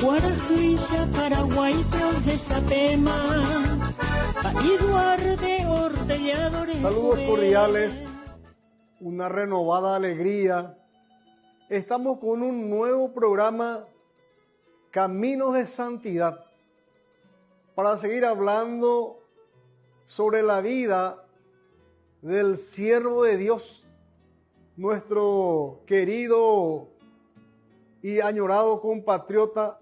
Guarajuilla, Paraguay, de Sapema, saludos cordiales, una renovada alegría. Estamos con un nuevo programa, Caminos de Santidad, para seguir hablando sobre la vida del siervo de Dios, nuestro querido y añorado compatriota,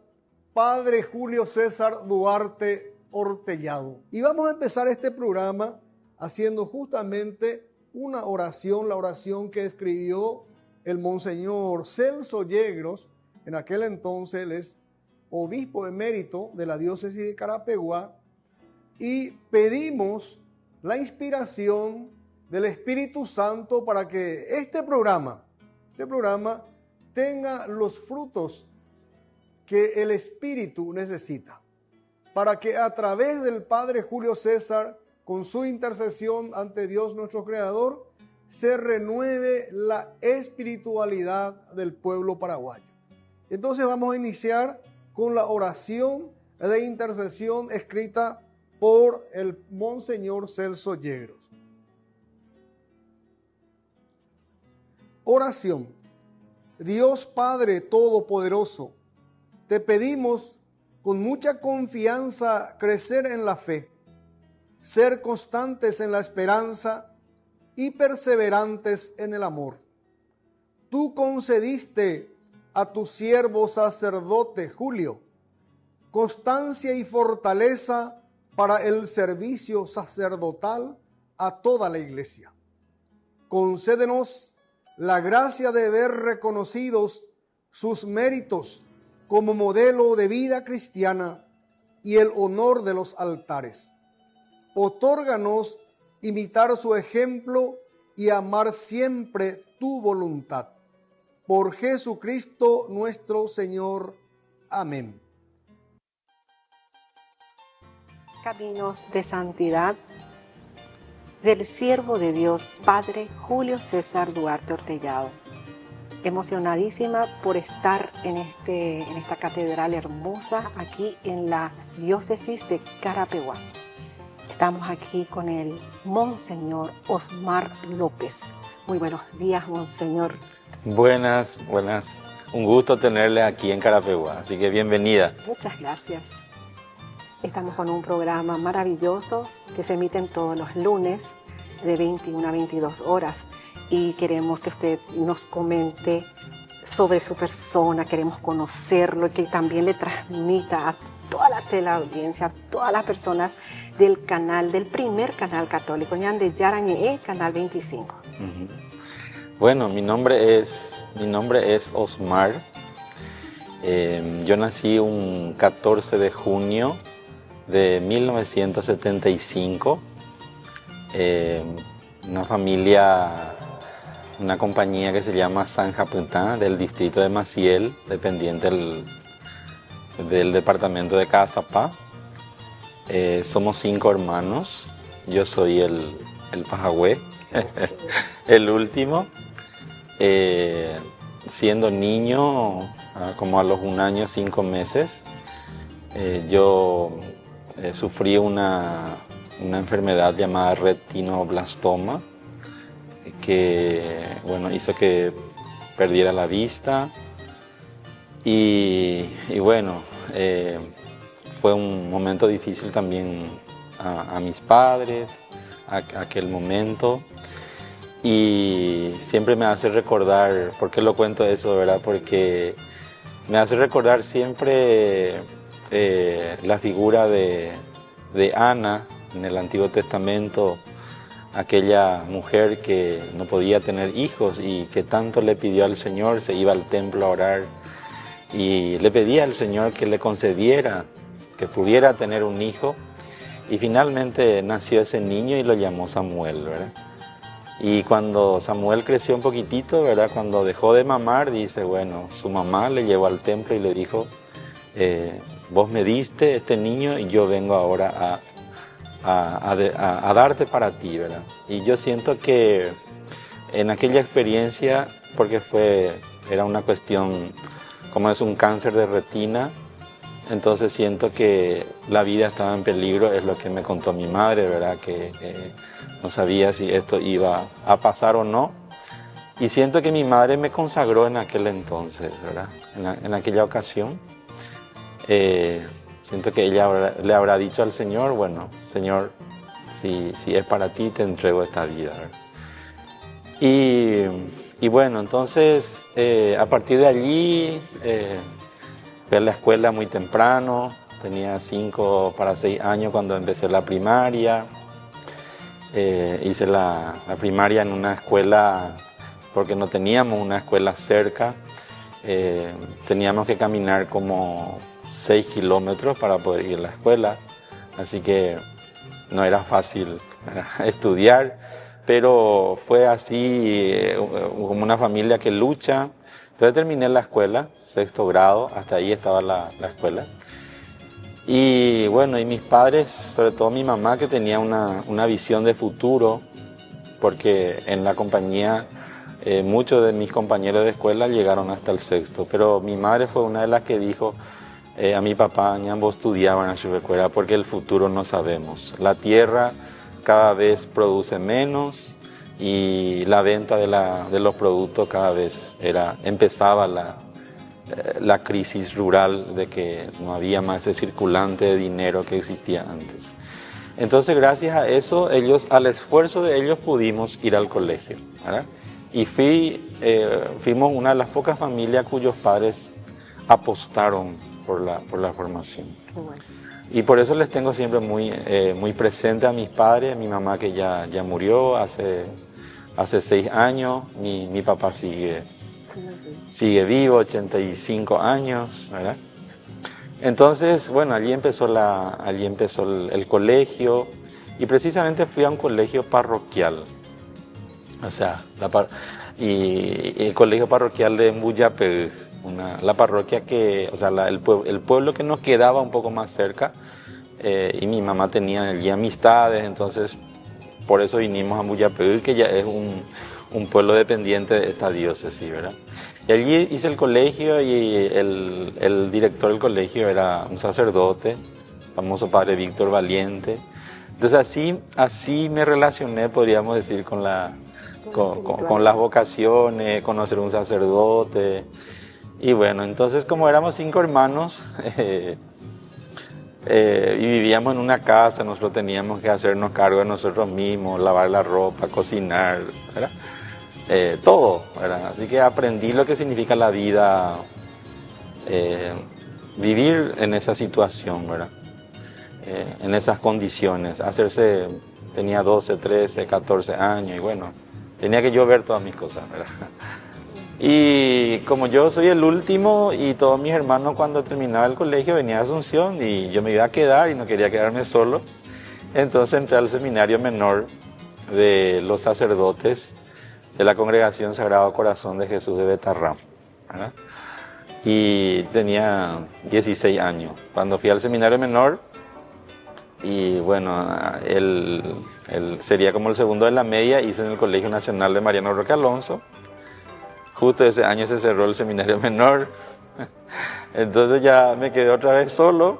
Padre Julio César Duarte Ortellado. Y vamos a empezar este programa haciendo justamente una oración, la oración que escribió el Monseñor Celso Yegros. En aquel entonces él es obispo emérito de la diócesis de Carapeguá, y pedimos la inspiración del Espíritu Santo para que este programa tenga los frutos que el Espíritu necesita, para que a través del Padre Julio César, con su intercesión ante Dios nuestro Creador, se renueve la espiritualidad del pueblo paraguayo. Entonces vamos a iniciar con la oración de intercesión escrita por el Monseñor Celso Yegros. Oración. Dios Padre Todopoderoso, te pedimos con mucha confianza crecer en la fe, ser constantes en la esperanza y perseverantes en el amor. Tú concediste a tu siervo sacerdote Julio constancia y fortaleza para el servicio sacerdotal a toda la Iglesia. Concédenos la gracia de ver reconocidos sus méritos como modelo de vida cristiana y el honor de los altares. Otórganos imitar su ejemplo y amar siempre tu voluntad. Por Jesucristo nuestro Señor. Amén. Caminos de Santidad del siervo de Dios, Padre Julio César Duarte Ortellado. Emocionadísima por estar en esta catedral hermosa aquí en la diócesis de Carapeguá. Estamos aquí con el Monseñor Osmar López. Muy buenos días, Monseñor. Buenas. Un gusto tenerle aquí en Carapeguá, así que bienvenida. Muchas gracias. Estamos con un programa maravilloso que se emite todos los lunes de 21 a 22 horas y queremos que usted nos comente sobre su persona, queremos conocerlo y que también le transmita a toda la teleaudiencia, a todas las personas del primer canal católico, de Yarañe, Canal 25. Bueno, mi nombre es Osmar. Yo nací un 14 de junio de 1975, una compañía que se llama San Japuntán, del distrito de Maciel, dependiente del departamento de Cazapá. Somos 5 hermanos, yo soy el pajagüe, el último. Siendo niño, como a los 1 año 5 meses, yo sufrí una enfermedad llamada retinoblastoma que hizo que perdiera la vista y fue un momento difícil también a mis padres, aquel momento, y siempre me hace recordar, ¿por qué lo cuento eso, verdad? Porque me hace recordar siempre la figura de Ana en el Antiguo Testamento, aquella mujer que no podía tener hijos y que tanto le pidió al Señor, se iba al templo a orar y le pedía al Señor que le concediera, que pudiera tener un hijo, y finalmente nació ese niño y lo llamó Samuel, ¿verdad? Y cuando Samuel creció un poquitito, ¿verdad? Cuando dejó de mamar, dice, su mamá le llevó al templo y le dijo, vos me diste este niño y yo vengo ahora a darte para ti, ¿verdad? Y yo siento que en aquella experiencia, porque era una cuestión como es un cáncer de retina, entonces siento que la vida estaba en peligro, es lo que me contó mi madre, ¿verdad? Que no sabía si esto iba a pasar o no. Y siento que mi madre me consagró en aquel entonces, ¿verdad? En aquella ocasión. Siento que ella le habrá dicho al Señor, bueno, Señor, si es para ti, te entrego esta vida, ¿verdad? Y bueno, entonces, a partir de allí, fui a la escuela muy temprano, tenía 5 para 6 años cuando empecé la primaria. Hice la primaria en una escuela, porque no teníamos una escuela cerca, teníamos que caminar como 6 kilómetros para poder ir a la escuela, así que no era fácil estudiar, pero fue así, como una familia que lucha. Entonces terminé la escuela, 6º grado, hasta ahí estaba la escuela. Y bueno, y mis padres, sobre todo mi mamá, que tenía una visión de futuro, porque en la compañía muchos de mis compañeros de escuela llegaron hasta el 6º, pero mi madre fue una de las que dijo a mi papá, ambos estudiaban a su escuela, porque el futuro no sabemos. La tierra cada vez produce menos y la venta de los productos cada vez empezaba la crisis rural, de que no había más ese circulante de dinero que existía antes. Entonces, gracias a eso, al esfuerzo de ellos pudimos ir al colegio, ¿verdad? Y fuimos una de las pocas familias cuyos padres apostaron por la formación. Bueno. Y por eso les tengo siempre muy presente a mis padres, a mi mamá que ya murió hace 6 años, mi papá sigue vivo, 85 años, ¿verdad? Entonces, bueno, allí empezó el colegio, y precisamente fui a un colegio parroquial, o sea, y el colegio parroquial de Mbuyapel, la parroquia que, o sea, el pueblo que nos quedaba un poco más cerca, y mi mamá tenía allí amistades, entonces por eso vinimos a Mbuyapel, que ya es un pueblo dependiente de esta diócesis, ¿verdad? Y allí hice el colegio, y el director del colegio era un sacerdote, famoso padre Víctor Valiente. Entonces así me relacioné, podríamos decir, con las vocaciones, conocer un sacerdote. Y bueno, entonces como éramos 5 hermanos y vivíamos en una casa, nosotros teníamos que hacernos cargo de nosotros mismos, lavar la ropa, cocinar, ¿verdad? Todo, ¿verdad? Así que aprendí lo que significa la vida, vivir en esa situación, ¿verdad? En esas condiciones, tenía 12, 13, 14 años, y bueno, tenía que yo ver todas mis cosas, ¿verdad? Y como yo soy el último, y todos mis hermanos cuando terminaba el colegio venían a Asunción, y yo me iba a quedar y no quería quedarme solo, entonces entré al seminario menor de los sacerdotes de la Congregación Sagrado Corazón de Jesús de Betarrán, ¿verdad? Y tenía 16 años cuando fui al seminario menor. Y bueno, sería como el segundo de la media, hice en el Colegio Nacional de Mariano Roque Alonso. Justo ese año se cerró el seminario menor, entonces ya me quedé otra vez solo,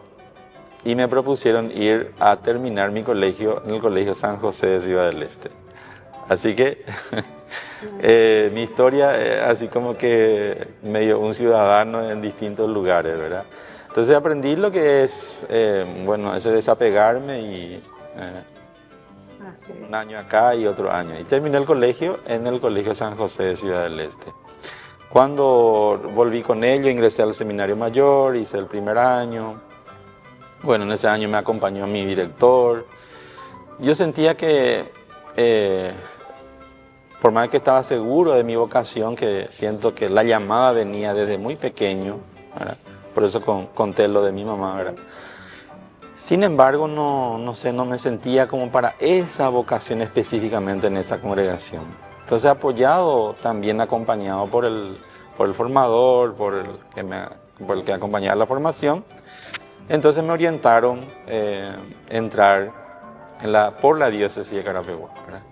y me propusieron ir a terminar mi colegio en el Colegio San José de Ciudad del Este. Así que mi historia, así como que medio un ciudadano en distintos lugares, ¿verdad? Entonces aprendí lo que es, ese desapegarme, y un año acá y otro año. Y terminé el colegio en el Colegio San José de Ciudad del Este. Cuando volví con ello, ingresé al seminario mayor, hice el primer año. Bueno, en ese año me acompañó mi director. Yo sentía que, por más que estaba seguro de mi vocación, que siento que la llamada venía desde muy pequeño, ¿verdad? Por eso conté lo de mi mamá, ¿verdad? Sin embargo, no me sentía como para esa vocación específicamente en esa congregación. Entonces, acompañado por el formador, por el que acompañaba la formación, entonces me orientaron a entrar por la diócesis de Carapeguá, ¿verdad?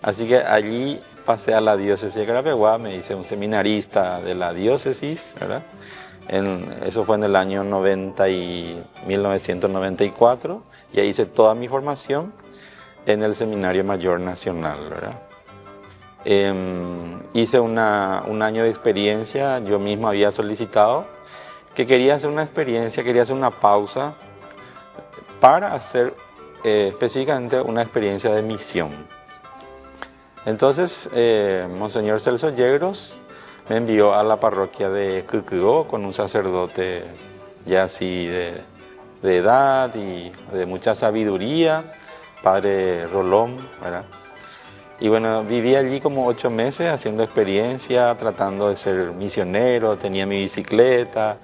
Así que allí pasé a la diócesis de Carapeguá, me hice un seminarista de la diócesis, ¿verdad? Eso fue en el año 1994, y ahí hice toda mi formación en el Seminario Mayor Nacional, ¿verdad? Hice un año de experiencia. Yo mismo había solicitado que quería hacer una experiencia, quería hacer una pausa para hacer específicamente una experiencia de misión. Entonces, Monseñor Celso Yegros me envió a la parroquia de Cucugó con un sacerdote ya así de edad y de mucha sabiduría, Padre Rolón, ¿verdad? Y bueno, viví allí como 8 meses haciendo experiencia, tratando de ser misionero, tenía mi bicicleta,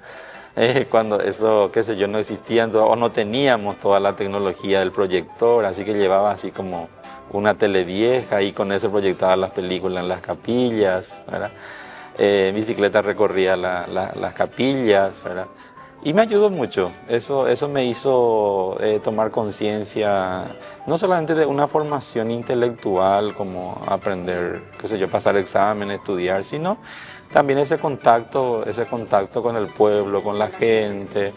cuando eso, qué sé yo, no existía, o no teníamos toda la tecnología del proyector, así que llevaba así como una tele vieja y con eso proyectaba las películas en las capillas, ¿verdad? En bicicleta recorría las capillas, ¿verdad? Y me ayudó mucho. Eso me hizo tomar conciencia, no solamente de una formación intelectual, como aprender, qué sé yo, pasar exámenes, estudiar, sino también ese contacto con el pueblo, con la gente.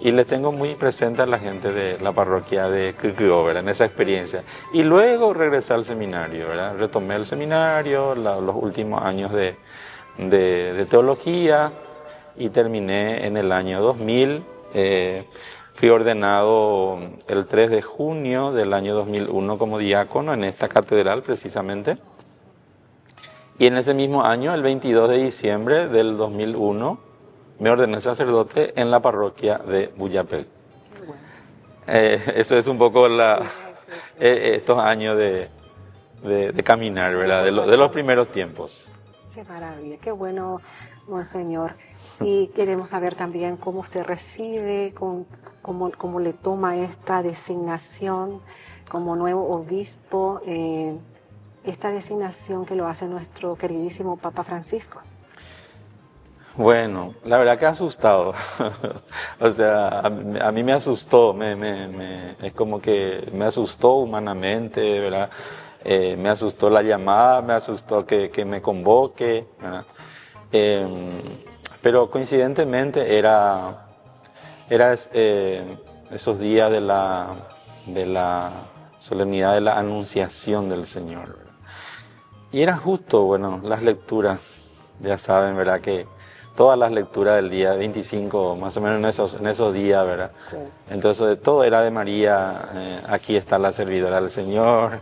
Y le tengo muy presente a la gente de la parroquia de Cucugó, ¿verdad? En esa experiencia. Y luego regresé al seminario, ¿verdad? Retomé el seminario, los últimos años de teología, y terminé en el año 2000. Fui ordenado el 3 de junio del año 2001 como diácono en esta catedral precisamente. Y en ese mismo año, el 22 de diciembre del 2001, me ordené sacerdote en la parroquia de Buyapé. Eso es un poco estos años de caminar, ¿verdad? De los primeros tiempos. Qué maravilla, qué bueno, Monseñor. Y queremos saber también cómo usted recibe, cómo le toma esta designación como nuevo obispo, esta designación que lo hace nuestro queridísimo Papa Francisco. Bueno, la verdad que asustado. O sea, a mí me asustó, es como que me asustó humanamente, ¿verdad? Me asustó la llamada, me asustó que me convoque, ¿verdad? Pero coincidentemente era esos días de la solemnidad de la Anunciación del Señor, ¿verdad? Y era justo, bueno, las lecturas, ya saben, ¿verdad? Que todas las lecturas del día 25, más o menos en esos días, ¿verdad? Sí. Entonces todo era de María, aquí está la servidora del Señor,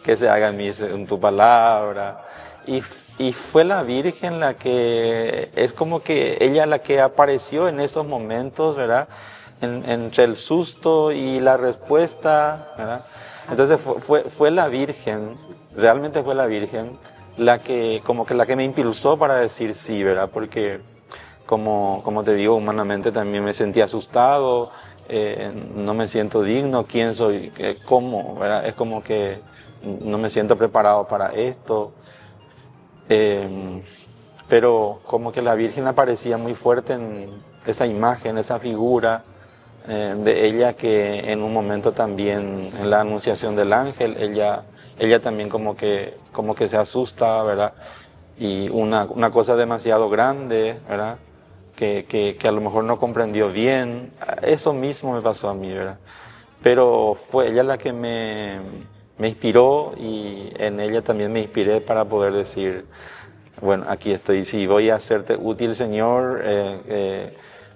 que se haga en mí en tu palabra. Y fue la Virgen la que, es como que ella la que apareció en esos momentos, ¿verdad? Entre el susto y la respuesta, ¿verdad? Entonces fue la Virgen, realmente fue la Virgen la que me impulsó para decir sí, ¿verdad? Porque como te digo, humanamente también me sentí asustado, no me siento digno, quién soy, cómo, ¿verdad? Es como que no me siento preparado para esto. Pero como que la Virgen aparecía muy fuerte en esa imagen, esa figura de ella, que en un momento también en la anunciación del ángel, ella también como que se asusta, ¿verdad? Y una cosa demasiado grande, ¿verdad? Que a lo mejor no comprendió bien. Eso mismo me pasó a mí, ¿verdad? Pero fue ella la que me inspiró, y en ella también me inspiré para poder decir, bueno, aquí estoy, sí, voy a hacerte útil, Señor.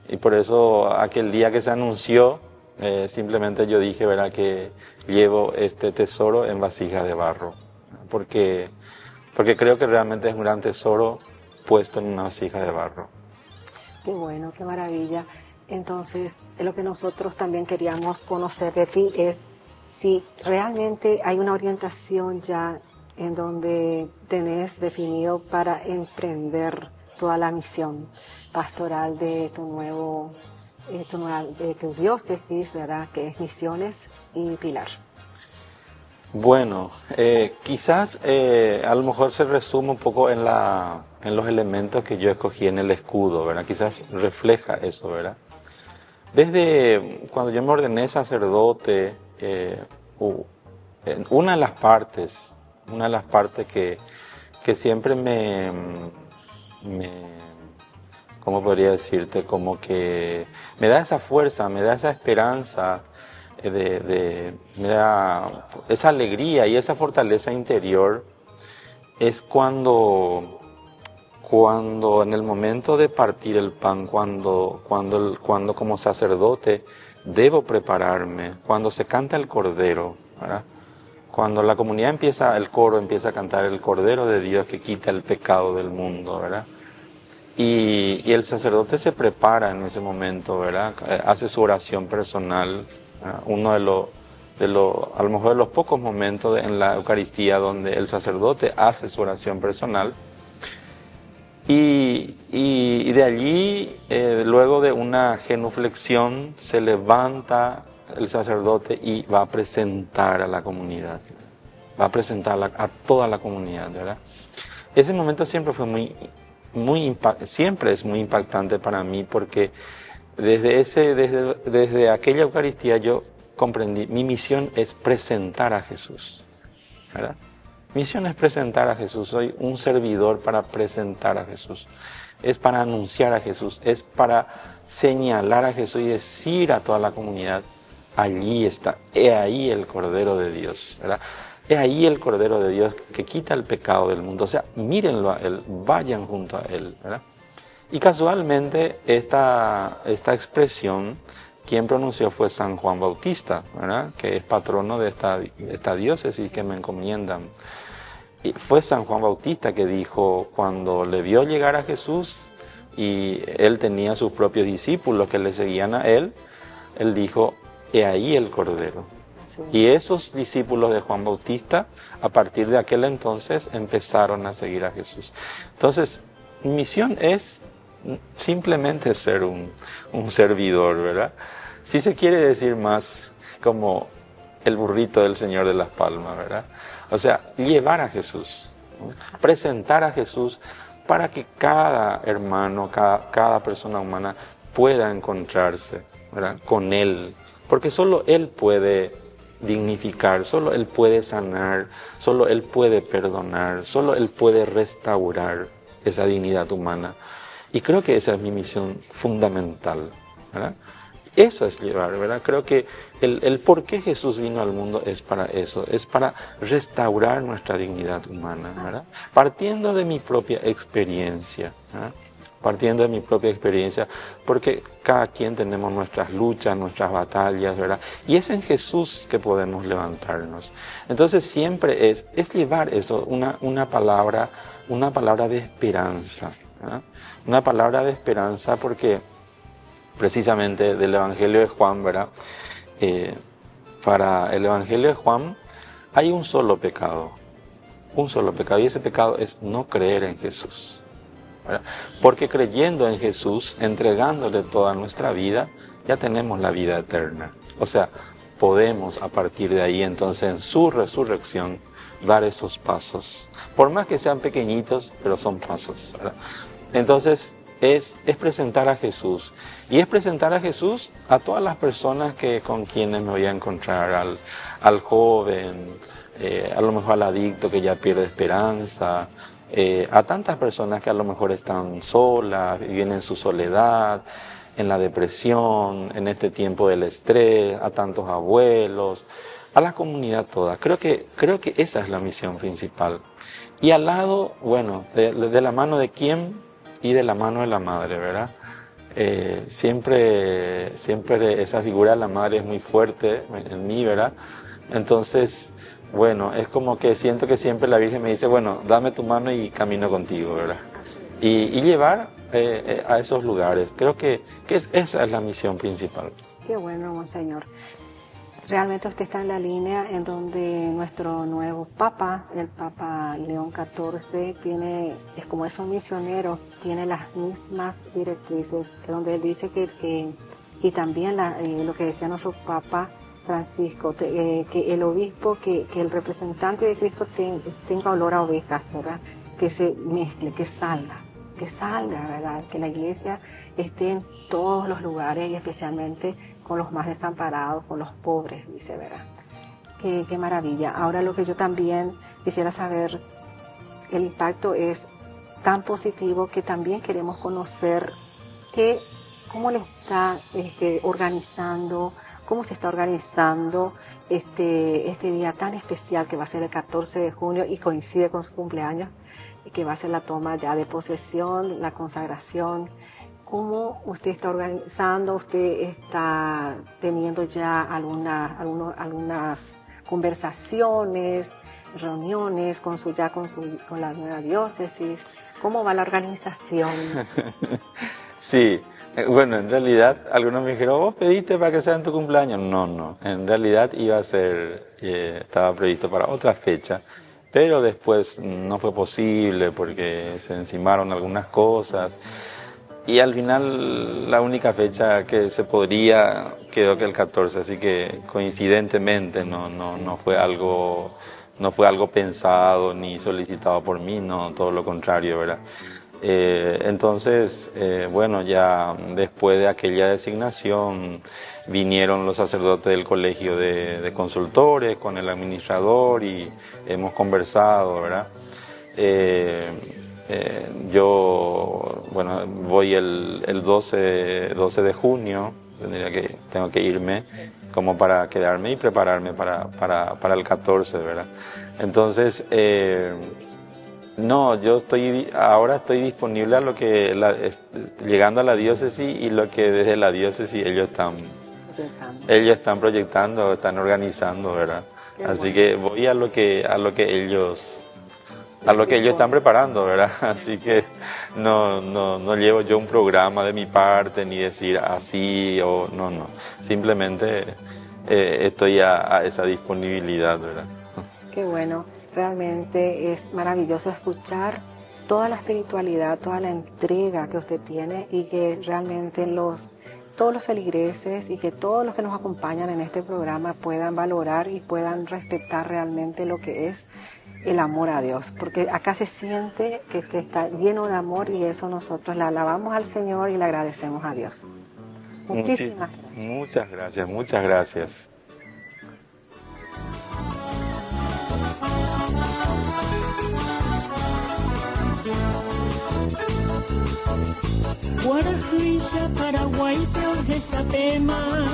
Y por eso aquel día que se anunció, simplemente yo dije, ¿verdad?, que llevo este tesoro en vasijas de barro, porque creo que realmente es un gran tesoro puesto en una vasija de barro. Qué bueno, qué maravilla. Entonces, lo que nosotros también queríamos conocer de ti es si realmente hay una orientación ya en donde tenés definido para emprender toda la misión pastoral de tu diócesis, ¿verdad?, que es Misiones y Pilar. Bueno, quizás a lo mejor se resume un poco en los elementos que yo escogí en el escudo, ¿verdad? Quizás refleja eso, ¿verdad? Desde cuando yo me ordené sacerdote, una de las partes que siempre ¿cómo podría decirte? Como que me da esa fuerza, me da esa esperanza, me da esa alegría y esa fortaleza interior. Es cuando en el momento de partir el pan, cuando como sacerdote debo prepararme, cuando se canta el Cordero, ¿verdad? Cuando la comunidad el coro empieza a cantar el Cordero de Dios que quita el pecado del mundo, ¿verdad? Y el sacerdote se prepara en ese momento, ¿verdad? Hace su oración personal, ¿verdad? Uno a lo mejor de los pocos momentos en la Eucaristía donde el sacerdote hace su oración personal. Y de allí, luego de una genuflexión, se levanta el sacerdote y va a presentar a la comunidad, va a presentar a toda la comunidad, ¿verdad? Ese momento siempre fue siempre es muy impactante para mí, porque desde aquella Eucaristía yo comprendí, mi misión es presentar a Jesús, ¿verdad? Mi misión es presentar a Jesús, soy un servidor para presentar a Jesús, es para anunciar a Jesús, es para señalar a Jesús y decir a toda la comunidad, allí está, he ahí el Cordero de Dios, ¿verdad? He ahí el Cordero de Dios que quita el pecado del mundo, o sea, mírenlo a Él, vayan junto a Él, ¿verdad? Y casualmente esta expresión, quien pronunció fue San Juan Bautista, ¿verdad? Que es patrono de esta diócesis que me encomiendan. Y fue San Juan Bautista que dijo, cuando le vio llegar a Jesús y él tenía sus propios discípulos que le seguían a él dijo, he ahí el Cordero. Sí. Y esos discípulos de Juan Bautista, a partir de aquel entonces, empezaron a seguir a Jesús. Entonces, mi misión es simplemente ser un servidor, ¿verdad? Si se quiere decir más, como el burrito del Señor de las Palmas, ¿verdad? O sea, llevar a Jesús, ¿no? Presentar a Jesús para que cada hermano, cada persona humana pueda encontrarse, ¿verdad? Con Él, porque solo Él puede dignificar, solo Él puede sanar, solo Él puede perdonar, solo Él puede restaurar esa dignidad humana. Y creo que esa es mi misión fundamental, ¿verdad? Eso es llevar, ¿verdad? Creo que el por qué Jesús vino al mundo es para eso, es para restaurar nuestra dignidad humana, ¿verdad? Partiendo de mi propia experiencia, ¿verdad? Partiendo de mi propia experiencia, porque cada quien tenemos nuestras luchas, nuestras batallas, ¿verdad? Y es en Jesús que podemos levantarnos. Entonces siempre es llevar eso, una palabra de esperanza, ¿verdad? Una palabra de esperanza, porque precisamente del Evangelio de Juan, ¿verdad? Para el Evangelio de Juan hay un solo pecado, y ese pecado es no creer en Jesús, ¿verdad? Porque creyendo en Jesús, entregándole toda nuestra vida, ya tenemos la vida eterna. O sea, podemos a partir de ahí entonces en su resurrección dar esos pasos, por más que sean pequeñitos, pero son pasos, ¿verdad? Entonces es presentar a Jesús, y es presentar a Jesús a todas las personas con quienes me voy a encontrar, al joven, a lo mejor al adicto que ya pierde esperanza, a tantas personas que a lo mejor están solas, viven en su soledad, en la depresión, en este tiempo del estrés, a tantos abuelos, a la comunidad toda. Creo que esa es la misión principal. Y al lado, bueno, de la mano de quién y de la mano de la madre, ¿verdad? Siempre esa figura de la madre es muy fuerte en mí, ¿verdad? Entonces, bueno, es como que siento que siempre la Virgen me dice, bueno, dame tu mano y camino contigo, ¿verdad? Y llevar a esos lugares. Creo que esa es la misión principal. Qué bueno, Monseñor. Realmente usted está en la línea en donde nuestro nuevo Papa, el Papa León XIV, es como es un misionero, tiene las mismas directrices, donde él dice y también lo que decía nuestro Papa Francisco, que el obispo, que el representante de Cristo tenga olor a ovejas, ¿verdad? Que se mezcle, que salga, ¿verdad? Que la iglesia esté en todos los lugares y especialmente con los más desamparados, con los pobres, dice, ¿verdad? Qué maravilla. Ahora lo que yo también quisiera saber, el impacto es tan positivo que también queremos conocer ¿Cómo le está organizando? ¿Cómo se está organizando este día tan especial que va a ser el 14 de junio y coincide con su cumpleaños, y que va a ser la toma ya de posesión, la consagración? ¿Cómo usted está organizando? ¿Usted está teniendo ya algunas conversaciones, reuniones con la nueva diócesis? ¿Cómo va la organización? Sí, bueno, en realidad algunos me dijeron, vos pediste para que sea en tu cumpleaños. No, en realidad iba a ser, estaba previsto para otra fecha, pero después no fue posible porque se encimaron algunas cosas y al final la única fecha que se podría quedó que el 14, así que coincidentemente no fue algo pensado ni solicitado por mí, no, todo lo contrario, ¿verdad? Entonces, bueno, ya después de aquella designación vinieron los sacerdotes del colegio de consultores con el administrador y hemos conversado, ¿verdad? Yo, bueno, voy el 12 de junio, tengo que irme como para quedarme y prepararme para el 14, ¿verdad? Entonces, no, yo ahora estoy disponible a lo que, llegando a la diócesis y lo que desde la diócesis ellos están proyectando, están organizando, ¿verdad? Así que voy a lo que ellos están preparando, ¿verdad? Así que no llevo yo un programa de mi parte ni decir así o no. Simplemente estoy a esa disponibilidad, ¿verdad? Qué bueno. Realmente es maravilloso escuchar toda la espiritualidad, toda la entrega que usted tiene y que realmente todos los feligreses y que todos los que nos acompañan en este programa puedan valorar y puedan respetar realmente lo que es el amor a Dios, porque acá se siente que usted está lleno de amor y eso nosotros le alabamos al Señor y le agradecemos a Dios. Muchísimas gracias. Muchas gracias. Guarajuisha, Paraguay, Teorge, Sapema,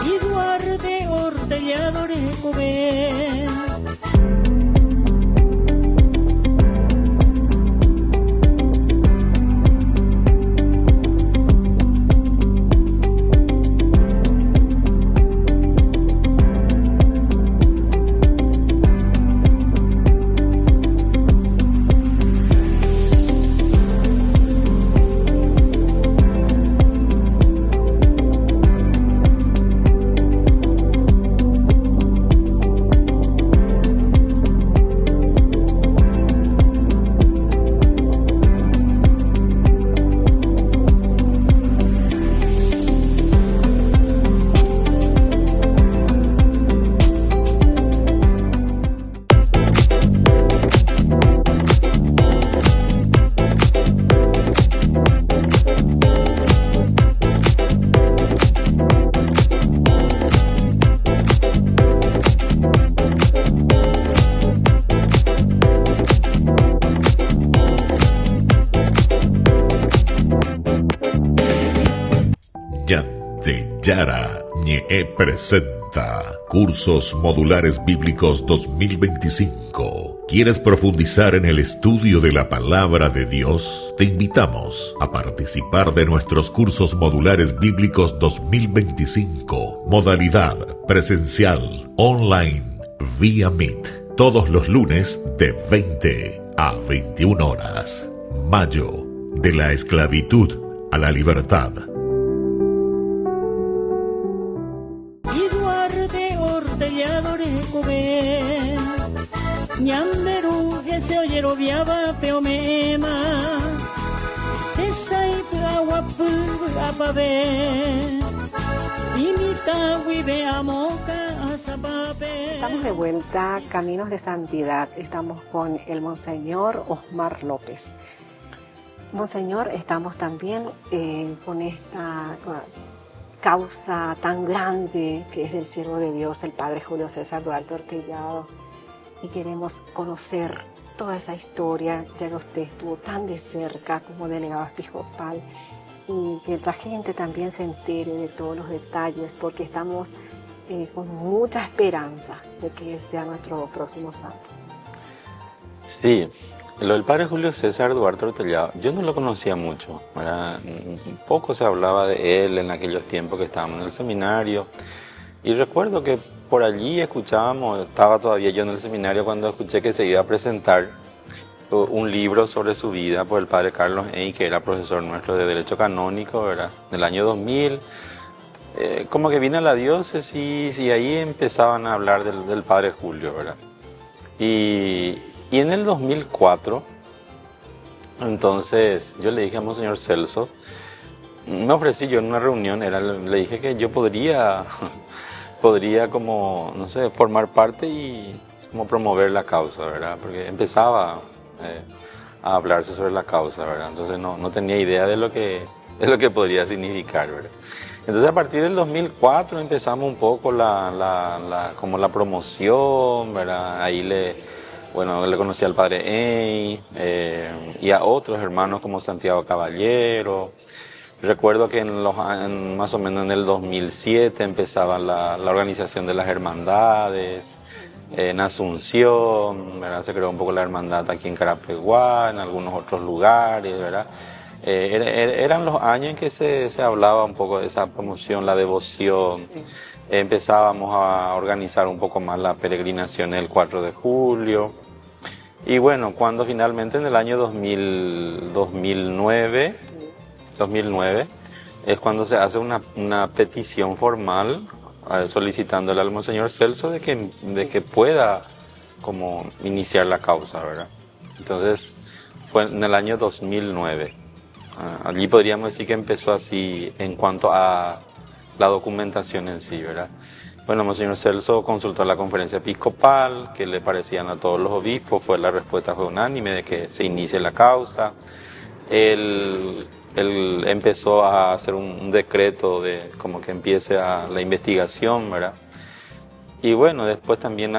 Eduarde, Ortelladores, Cobé. Yara Ñe presenta Cursos Modulares Bíblicos 2025. ¿Quieres profundizar en el estudio de la Palabra de Dios? Te invitamos a participar de nuestros Cursos Modulares Bíblicos 2025. Modalidad presencial, online, vía Meet. Todos los lunes de 20 a 21 horas. Mayo, de la esclavitud a la libertad. Ñamberu, ese oyero viaba peomema, esa ipuaguapu apabe, imita huive amoca azapape. Estamos de vuelta, Caminos de Santidad. Estamos con el Monseñor Osmar López. Monseñor, estamos también con esta causa tan grande que es del siervo de Dios, el Padre Julio César Duarte Ortellado. Y queremos conocer toda esa historia, ya que usted estuvo tan de cerca como delegado episcopal y que la gente también se entere de todos los detalles, porque estamos con mucha esperanza de que sea nuestro próximo santo. Sí, lo del padre Julio César Duarte Ortellado, yo no lo conocía mucho, ¿verdad? Poco se hablaba de él en aquellos tiempos que estábamos en el seminario, y recuerdo que por allí escuchábamos, estaba todavía yo en el seminario cuando escuché que se iba a presentar un libro sobre su vida por el padre Carlos Ey, que era profesor nuestro de Derecho Canónico, ¿verdad? Del año 2000. Como que vine a la diócesis y ahí empezaban a hablar del padre Julio, ¿verdad? Y en el 2004, entonces yo le dije a Monseñor Celso, me ofrecí yo en una reunión, le dije que yo podría como, no sé, formar parte y como promover la causa, ¿verdad? Porque empezaba a hablarse sobre la causa, ¿verdad? Entonces no tenía idea de lo que podría significar, ¿verdad? Entonces a partir del 2004 empezamos un poco como la promoción, ¿verdad? Ahí le conocí al padre Ey y a otros hermanos como Santiago Caballero. Recuerdo que más o menos en el 2007 empezaba la organización de las hermandades, en Asunción, ¿verdad? Se creó un poco la hermandad aquí en Carapeguá, en algunos otros lugares, ¿verdad? Eran los años en que se hablaba un poco de esa promoción, la devoción. Sí. Empezábamos a organizar un poco más la peregrinación el 4 de julio. Y bueno, cuando finalmente en el año 2009 es cuando se hace una petición formal solicitándole al Monseñor Celso de que pueda como iniciar la causa, ¿verdad? Entonces fue en el año 2009. Allí podríamos decir que empezó así en cuanto a la documentación en sí, ¿verdad? Bueno, Monseñor Celso consultó a la conferencia episcopal, que le parecían a todos los obispos, la respuesta fue unánime de que se inicie la causa. Él empezó a hacer un decreto de como que empiece la investigación, ¿verdad? Y bueno, después también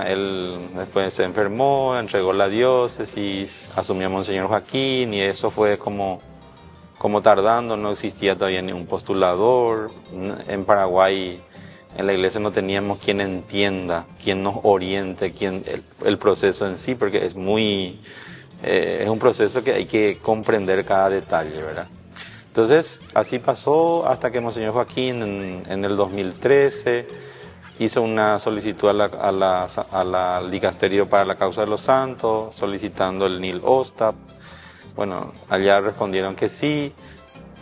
después se enfermó, entregó la diócesis, asumió a Monseñor Joaquín y eso fue como tardando, no existía todavía ni un postulador. En Paraguay, en la iglesia no teníamos quien entienda, quien nos oriente, el proceso en sí, porque es un proceso que hay que comprender cada detalle, ¿verdad? Entonces, así pasó hasta que Monseñor Joaquín en el 2013 hizo una solicitud al Dicasterio para la Causa de los Santos, solicitando el NIL OSTAP. Bueno, allá respondieron que sí,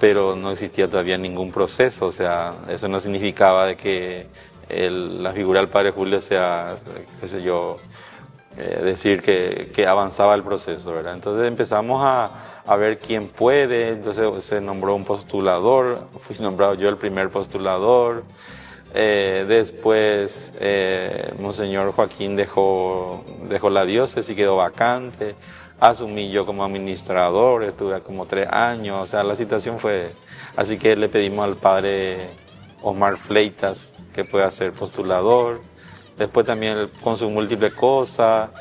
pero no existía todavía ningún proceso, o sea, eso no significaba de que la figura del Padre Julio sea, qué sé yo, decir que avanzaba el proceso, ¿verdad? Entonces empezamos a ver quién puede, entonces se nombró un postulador, fui nombrado yo el primer postulador, después Monseñor Joaquín dejó la diócesis y quedó vacante. Asumí yo como administrador, estuve como 3 años, o sea, la situación fue así que le pedimos al padre Osmar Fleitas que pueda ser postulador, después también con sus múltiples cosas,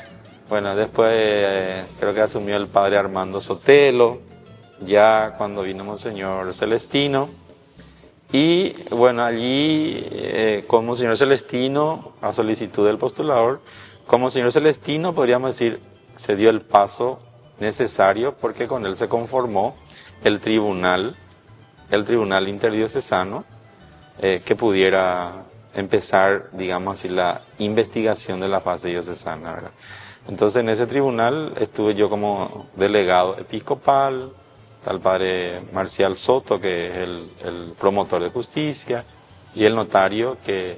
bueno, después creo que asumió el padre Armando Sotelo, ya cuando vino Monseñor Celestino, y bueno, allí con Monseñor Celestino, a solicitud del postulador, con Monseñor Celestino podríamos decir, se dio el paso necesario porque con él se conformó el tribunal interdiocesano que pudiera empezar, digamos así, la investigación de la fase diocesana, ¿verdad? Entonces en ese tribunal estuve yo como delegado episcopal, está el padre Marcial Soto, que es el promotor de justicia, y el notario, que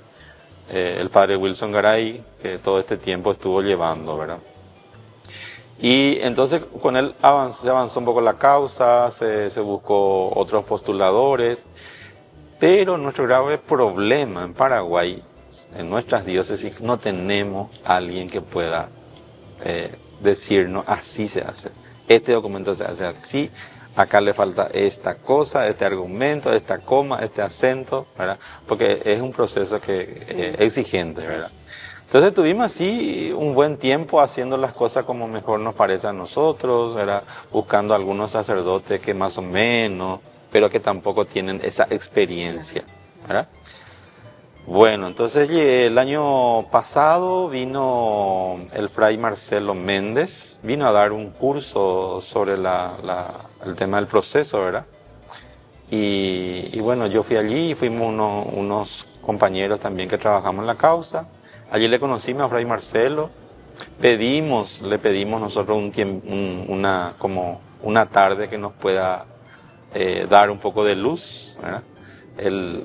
el padre Wilson Garay, que todo este tiempo estuvo llevando, ¿verdad? Y entonces con él se avanzó un poco la causa, se buscó otros postuladores, pero nuestro grave problema en Paraguay, en nuestras diócesis, no tenemos a alguien que pueda decirnos así se hace, este documento se hace así, acá le falta esta cosa, este argumento, esta coma, este acento, ¿verdad? Porque es un proceso que exigente, ¿verdad? Entonces tuvimos así un buen tiempo haciendo las cosas como mejor nos parece a nosotros, ¿verdad? Buscando algunos sacerdotes que más o menos pero que tampoco tienen esa experiencia, ¿verdad? Bueno, entonces el año pasado vino el fray Marcelo Méndez, vino a dar un curso sobre el tema del proceso, ¿verdad? Y bueno, yo fui allí y fuimos unos compañeros también que trabajamos en la causa. Allí le conocimos a fray Marcelo, le pedimos nosotros como una tarde que nos pueda dar un poco de luz, ¿verdad?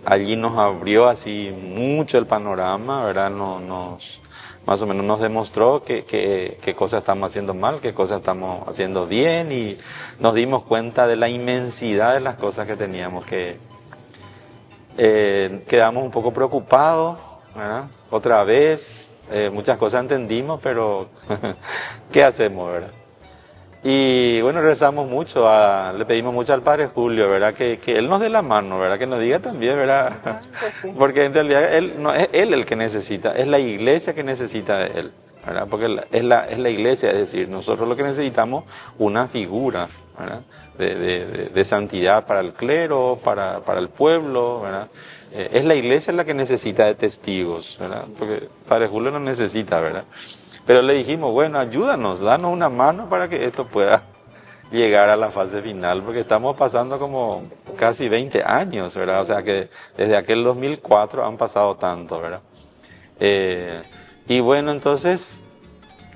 Allí nos abrió así mucho el panorama, ¿verdad? Más o menos nos demostró qué cosas estamos haciendo mal, qué cosas estamos haciendo bien, y nos dimos cuenta de la inmensidad de las cosas que teníamos que... quedamos un poco preocupados, ¿verdad? Otra vez, muchas cosas entendimos, pero ¿qué hacemos, verdad? Y bueno, rezamos mucho, le pedimos mucho al Padre Julio, ¿verdad? Que Él nos dé la mano, ¿verdad? Que nos diga también, ¿verdad? Pues sí. Porque en realidad Él no es Él el que necesita, es la iglesia que necesita de Él, ¿verdad? Porque es la iglesia, es decir, nosotros lo que necesitamos, una figura, ¿verdad? De santidad para el clero, para el pueblo, ¿verdad? Es la iglesia la que necesita de testigos, ¿verdad? Porque el Padre Julio no necesita, ¿verdad? Pero le dijimos, bueno, ayúdanos, danos una mano para que esto pueda llegar a la fase final, porque estamos pasando como casi 20 años, ¿verdad? O sea que desde aquel 2004 han pasado tanto, ¿verdad? Y bueno, entonces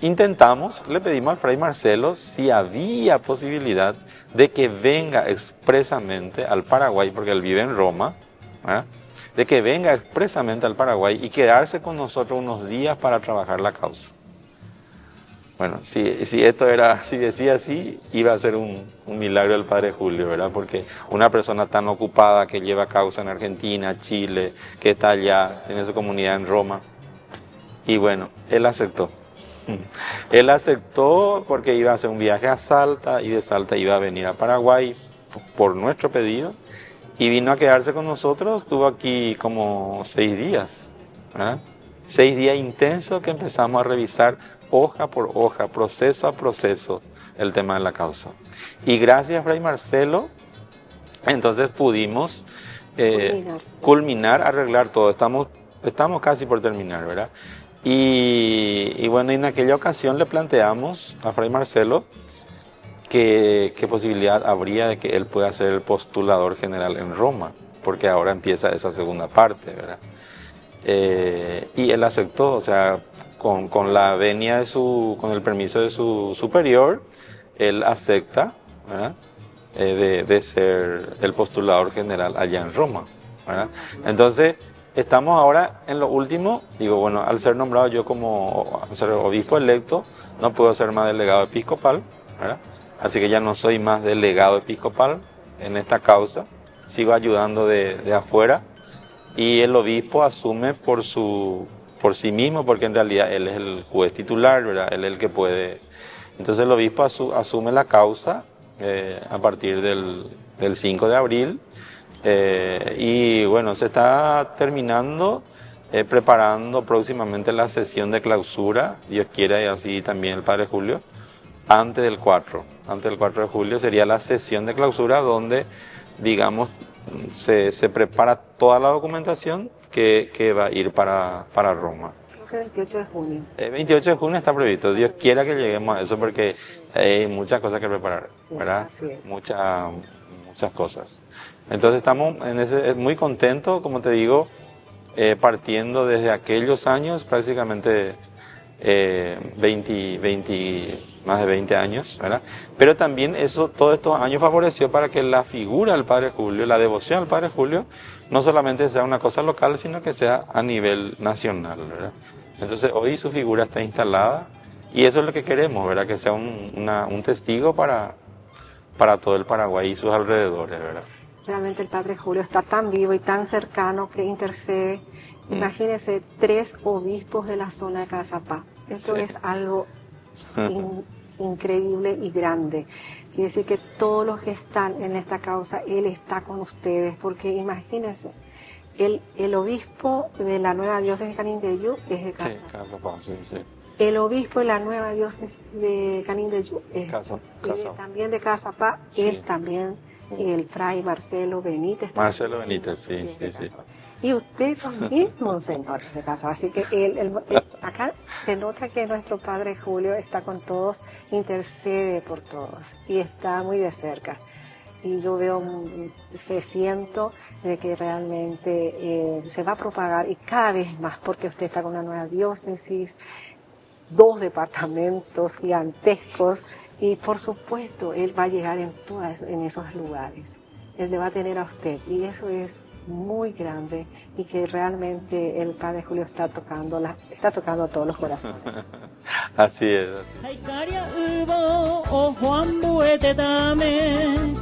le pedimos al fray Marcelo si había posibilidad de que venga expresamente al Paraguay, porque él vive en Roma, ¿verdad? De que venga expresamente al Paraguay y quedarse con nosotros unos días para trabajar la causa. Bueno, si decía así, iba a ser un milagro del Padre Julio, ¿verdad? Porque una persona tan ocupada que lleva causa en Argentina, Chile, que está allá, tiene su comunidad en Roma. Y bueno, él aceptó. Él aceptó porque iba a hacer un viaje a Salta y de Salta iba a venir a Paraguay por nuestro pedido. Y vino a quedarse con nosotros, estuvo aquí como 6 días, ¿verdad? 6 días intensos que empezamos a revisar hoja por hoja, proceso a proceso, el tema de la causa. Y gracias a fray Marcelo, entonces pudimos culminar, arreglar todo. Estamos casi por terminar, ¿verdad? Y bueno, en aquella ocasión le planteamos a fray Marcelo qué posibilidad habría de que él pueda ser el postulador general en Roma, porque ahora empieza esa segunda parte, ¿verdad? Y él aceptó, o sea, con la venia con el permiso de su superior, él acepta, ¿verdad? De ser el postulador general allá en Roma, ¿verdad? Entonces, estamos ahora en lo último. Digo, bueno, al ser nombrado yo al ser obispo electo, no puedo ser más delegado episcopal, ¿verdad? Así que ya no soy más delegado episcopal en esta causa, sigo ayudando de afuera, y el obispo asume por sí mismo, porque en realidad él es el juez titular, ¿verdad? Él es el que puede. Entonces el obispo asume la causa a partir del 5 de abril, y bueno, se está terminando, preparando próximamente la sesión de clausura, Dios quiera, y así también el Padre Julio. Antes del 4 de julio sería la sesión de clausura donde, digamos, se prepara toda la documentación que va a ir para Roma. Creo que el 28 de junio. El 28 de junio está previsto. Dios quiera que lleguemos a eso porque hay muchas cosas que preparar, ¿verdad? Sí, así es. Muchas cosas. Entonces estamos muy contentos, como te digo, partiendo desde aquellos años, prácticamente más de 20 años, ¿verdad? Pero también todos estos años favoreció para que la figura del Padre Julio, la devoción al Padre Julio, no solamente sea una cosa local, sino que sea a nivel nacional, ¿verdad? Entonces hoy su figura está instalada y eso es lo que queremos, ¿verdad? Que sea un testigo para todo el Paraguay y sus alrededores, ¿verdad? Realmente el Padre Julio está tan vivo y tan cercano que intercede. Imagínense 3 obispos de la zona de Cazapá. Esto es algo increíble y grande. Quiere decir que todos los que están en esta causa, Él está con ustedes, porque imagínense, el obispo de la nueva diócesis de Canindeyú es de Cazapá. Sí, Cazapá, sí. El obispo de la nueva diócesis de Canindeyú, también de Casapá, Sí. es también el fray Marcelo Benítez. Marcelo Benítez, sí. Y usted también, monseñor de Casapá. Así que acá se nota que nuestro padre Julio está con todos, intercede por todos y está muy de cerca. Y yo siento de que realmente se va a propagar y cada vez más, porque usted está con una nueva diócesis, 2 departamentos gigantescos y por supuesto él va a llegar en esos lugares. Él le va a tener a usted y eso es muy grande y que realmente el Padre Julio está tocando a todos los corazones. Así es. Haikaria ubo o Juan Buete dame,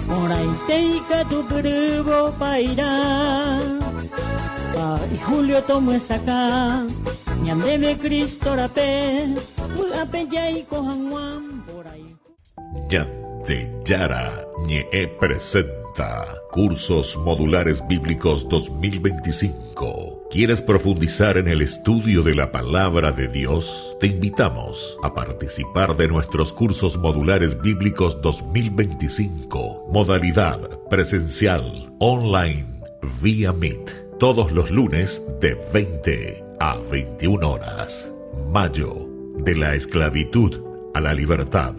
orai teika tu grubo paira, y Julio tomo esa acá. Ñandeme Cristo rape, ape yaiko hanwan por ahí. Yanteyara Ñe presenta Cursos Modulares Bíblicos 2025. ¿Quieres profundizar en el estudio de la Palabra de Dios? Te invitamos a participar de nuestros Cursos Modulares Bíblicos 2025. Modalidad presencial, online, vía Meet. Todos los lunes de 20 a 21 horas. Mayo, de la esclavitud a la libertad.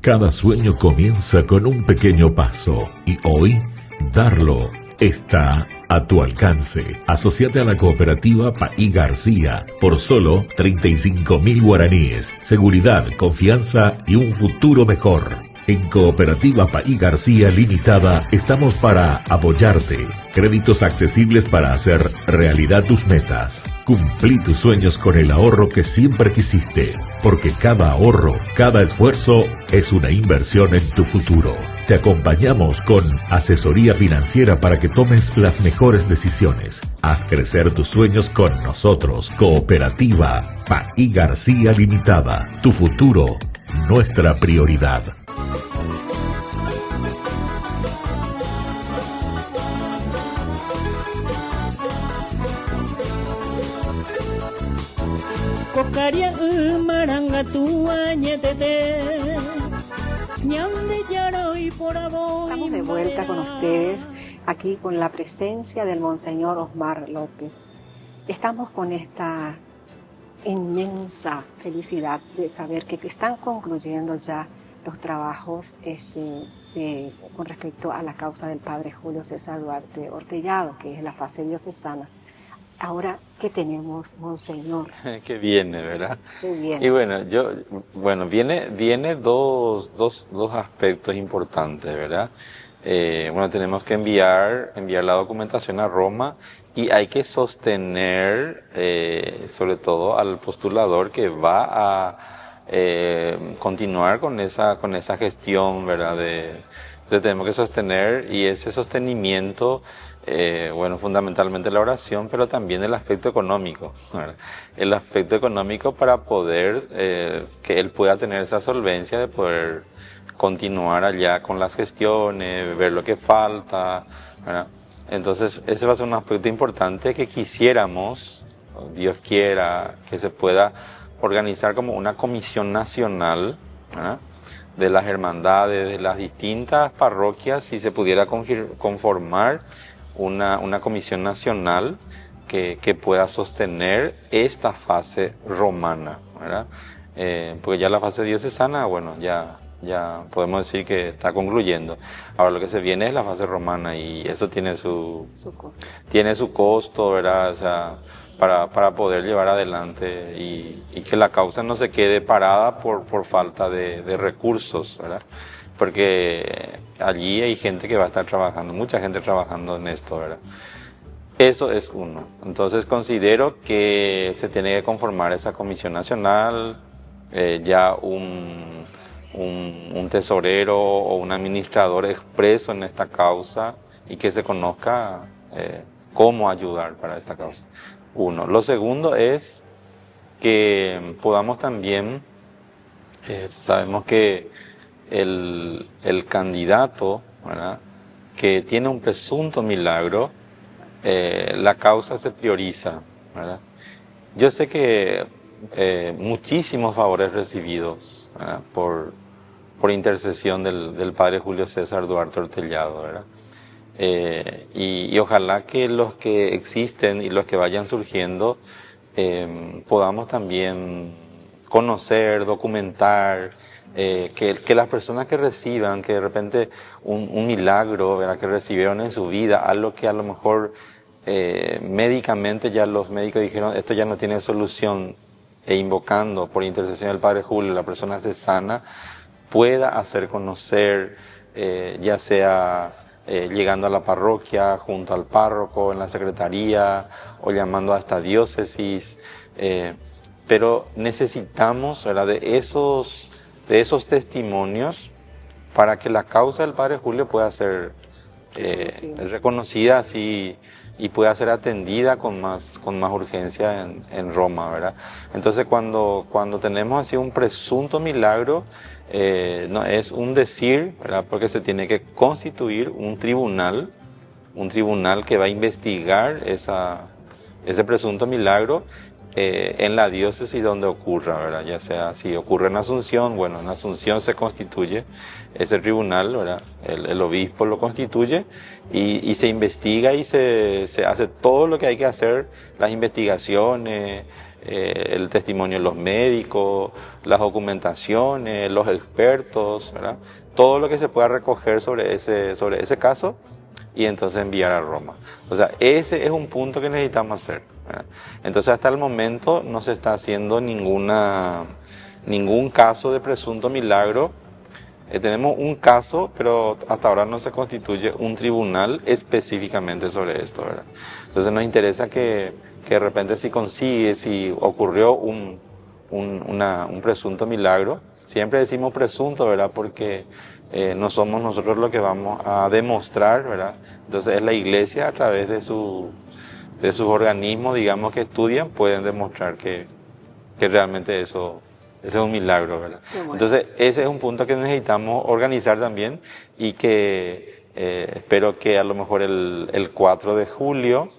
Cada sueño comienza con un pequeño paso y hoy darlo está a tu alcance. Asociate a la cooperativa Paí García por solo 35.000 guaraníes. Seguridad, confianza y un futuro mejor. En Cooperativa Paí García Limitada estamos para apoyarte. Créditos accesibles para hacer realidad tus metas. Cumplí tus sueños con el ahorro que siempre quisiste. Porque cada ahorro, cada esfuerzo es una inversión en tu futuro. Te acompañamos con asesoría financiera para que tomes las mejores decisiones. Haz crecer tus sueños con nosotros. Cooperativa Paí García Limitada. Tu futuro, nuestra prioridad. Cocaria maranga tua ñetete, ñande yaro y por aboy. Estamos de vuelta con ustedes, aquí con la presencia del Monseñor Osmar López. Estamos con esta inmensa felicidad de saber que están concluyendo ya los trabajos con respecto a la causa del Padre Julio César Duarte Ortellado, que es la fase diocesana. Ahora, ¿qué tenemos, Monseñor? Que viene, ¿verdad? Qué bien. Y bueno, viene dos aspectos importantes, ¿verdad? Tenemos que enviar la documentación a Roma y hay que sostener, sobre todo al postulador que va a continuar con esa gestión, ¿verdad? Entonces tenemos que sostener, y ese sostenimiento, fundamentalmente la oración, pero también el aspecto económico, ¿verdad? El aspecto económico para poder que él pueda tener esa solvencia de poder continuar allá con las gestiones, ver lo que falta, ¿verdad? Entonces ese va a ser un aspecto importante que quisiéramos, Dios quiera, que se pueda organizar como una comisión nacional, ¿verdad? De las hermandades, de las distintas parroquias, si se pudiera conformar una comisión nacional que pueda sostener esta fase romana, ¿verdad? Porque ya la fase diocesana, ya podemos decir que está concluyendo. Ahora lo que se viene es la fase romana y eso tiene su costo, ¿verdad? O sea, para poder llevar adelante y que la causa no se quede parada por falta de recursos, ¿verdad? Porque allí hay gente que va a estar trabajando, mucha gente trabajando en esto, ¿verdad? Eso es uno. Entonces considero que se tiene que conformar esa comisión nacional, ya un tesorero o un administrador expreso en esta causa y que se conozca cómo ayudar para esta causa. Uno. Lo segundo es que podamos también, sabemos que el candidato, ¿verdad?, que tiene un presunto milagro, la causa se prioriza, ¿verdad? Yo sé que muchísimos favores recibidos, ¿verdad?, por intercesión del padre Julio César Duarte Ortellado, ¿verdad? Y ojalá que los que existen y los que vayan surgiendo podamos también conocer, documentar, que las personas que reciban, que de repente un milagro, ¿verdad?, que recibieron en su vida, algo que a lo mejor médicamente ya los médicos dijeron esto ya no tiene solución, e invocando por intercesión del padre Julio la persona se sana, pueda hacer conocer, ya sea llegando a la parroquia, junto al párroco, en la secretaría, o llamando a esta diócesis, pero necesitamos, ¿verdad?, de esos testimonios para que la causa del padre Julio pueda ser reconocida así y pueda ser atendida con más urgencia en Roma, ¿verdad? Entonces cuando tenemos así un presunto milagro, no es un decir, ¿verdad?, porque se tiene que constituir un tribunal que va a investigar ese presunto milagro en la diócesis donde ocurra, ¿verdad? Ya sea si ocurre en Asunción, bueno, en Asunción se constituye ese tribunal, ¿verdad? El obispo lo constituye y se investiga y se hace todo lo que hay que hacer, las investigaciones, el testimonio de los médicos, las documentaciones, los expertos, ¿verdad?, todo lo que se pueda recoger sobre ese caso y entonces enviar a Roma. O sea, ese es un punto que necesitamos hacer, ¿verdad? Entonces hasta el momento no se está haciendo ningún caso de presunto milagro. Tenemos un caso, pero hasta ahora no se constituye un tribunal específicamente sobre esto, ¿verdad? Entonces nos interesa que de repente si ocurrió un presunto milagro, siempre decimos presunto, ¿verdad?, porque no somos nosotros los que vamos a demostrar, ¿verdad? Entonces es la iglesia a través de sus organismos, digamos, que estudian, pueden demostrar que realmente ese es un milagro, ¿verdad? Bueno. Entonces ese es un punto que necesitamos organizar también y que espero que a lo mejor el 4 de julio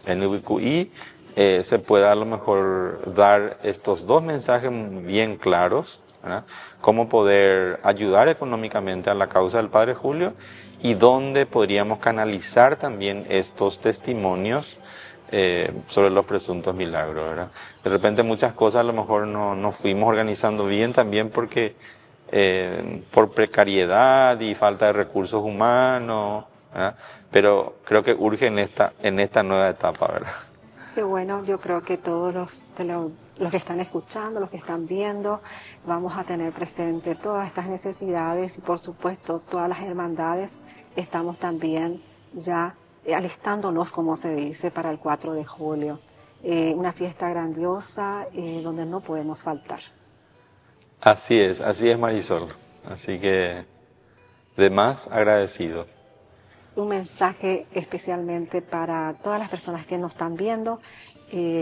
en UBQI se pueda a lo mejor dar estos dos mensajes bien claros, ¿verdad?, cómo poder ayudar económicamente a la causa del padre Julio y dónde podríamos canalizar también estos testimonios sobre los presuntos milagros, ¿verdad? De repente muchas cosas a lo mejor no fuimos organizando bien también porque por precariedad y falta de recursos humanos, ¿verdad? Pero creo que urge en esta nueva etapa, ¿verdad? Qué bueno, yo creo que todos los que están escuchando, los que están viendo, vamos a tener presente todas estas necesidades y por supuesto todas las hermandades. Estamos también ya alistándonos, como se dice, para el 4 de julio. Una fiesta grandiosa donde no podemos faltar. Así es Marisol. Así que de más agradecido. Un mensaje especialmente para todas las personas que nos están viendo,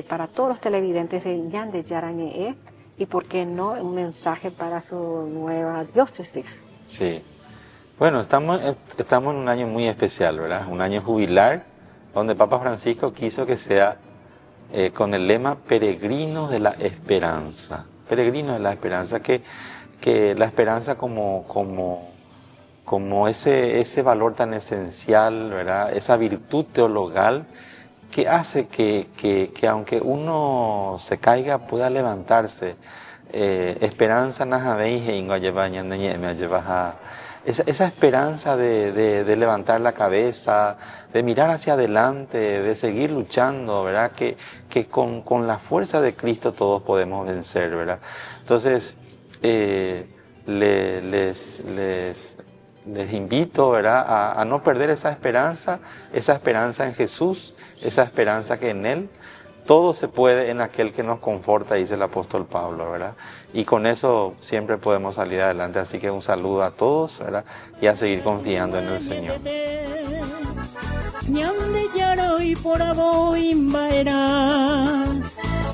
para todos los televidentes de Ñande Yarañe y por qué no un mensaje para su nueva diócesis. Sí. Bueno, estamos en un año muy especial, ¿verdad? Un año jubilar, donde Papa Francisco quiso que sea con el lema Peregrinos de la Esperanza. Peregrinos de la Esperanza, que la esperanza como ese valor tan esencial, ¿verdad?, esa virtud teologal que hace que aunque uno se caiga pueda levantarse. Esperanza esa esperanza de levantar la cabeza, de mirar hacia adelante, de seguir luchando, ¿verdad?, que con la fuerza de Cristo todos podemos vencer, ¿verdad? Entonces les invito, ¿verdad?, a no perder esa esperanza en Jesús, esa esperanza que en Él todo se puede en aquel que nos conforta, dice el apóstol Pablo, ¿verdad? Y con eso siempre podemos salir adelante. Así que un saludo a todos, ¿verdad? Y a seguir confiando en el Señor.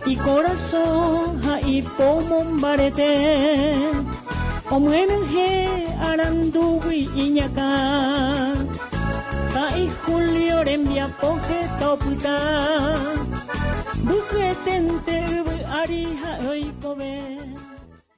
Y corazón y pomon barete omuenje arandugui iñaka kai julio rembia poje toputa buketente arija hoy kobe.